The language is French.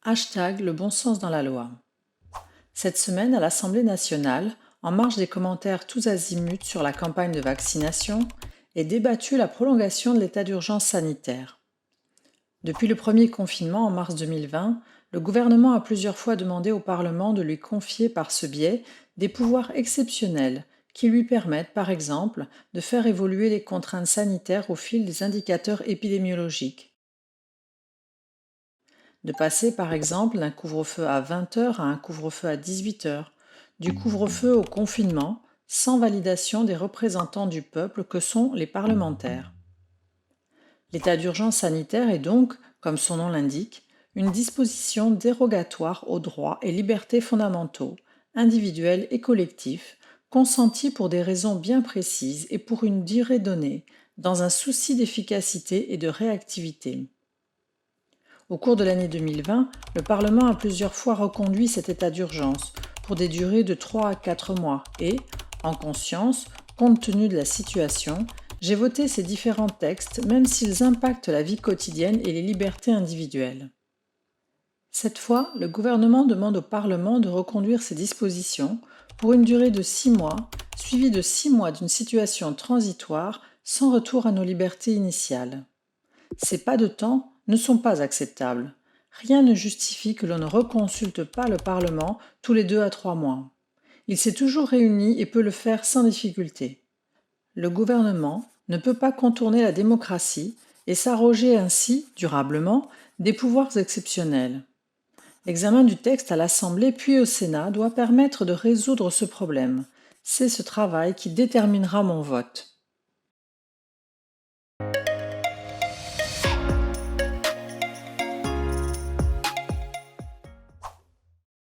Le bon sens dans la loi. Cette semaine, à l'Assemblée nationale, en marge des commentaires tous azimuts sur la campagne de vaccination, est débattue la prolongation de l'état d'urgence sanitaire. Depuis le premier confinement en mars 2020, le gouvernement a plusieurs fois demandé au Parlement de lui confier par ce biais des pouvoirs exceptionnels qui lui permettent, par exemple, de faire évoluer les contraintes sanitaires au fil des indicateurs épidémiologiques. De passer par exemple d'un couvre-feu à 20 heures à un couvre-feu à 18 heures, du couvre-feu au confinement, sans validation des représentants du peuple que sont les parlementaires. L'état d'urgence sanitaire est donc, comme son nom l'indique, une disposition dérogatoire aux droits et libertés fondamentaux, individuels et collectifs, consentis pour des raisons bien précises et pour une durée donnée, dans un souci d'efficacité et de réactivité. Au cours de l'année 2020, le Parlement a plusieurs fois reconduit cet état d'urgence pour des durées de 3 à 4 mois et, en conscience, compte tenu de la situation, j'ai voté ces différents textes même s'ils impactent la vie quotidienne et les libertés individuelles. Cette fois, le gouvernement demande au Parlement de reconduire ces dispositions pour une durée de 6 mois, suivie de 6 mois d'une situation transitoire sans retour à nos libertés initiales. Ces pas de temps ne sont pas acceptables. Rien ne justifie que l'on ne reconsulte pas le Parlement tous les 2 à 3 mois. Il s'est toujours réuni et peut le faire sans difficulté. Le gouvernement ne peut pas contourner la démocratie et s'arroger ainsi, durablement, des pouvoirs exceptionnels. L'examen du texte à l'Assemblée puis au Sénat doit permettre de résoudre ce problème. C'est ce travail qui déterminera mon vote.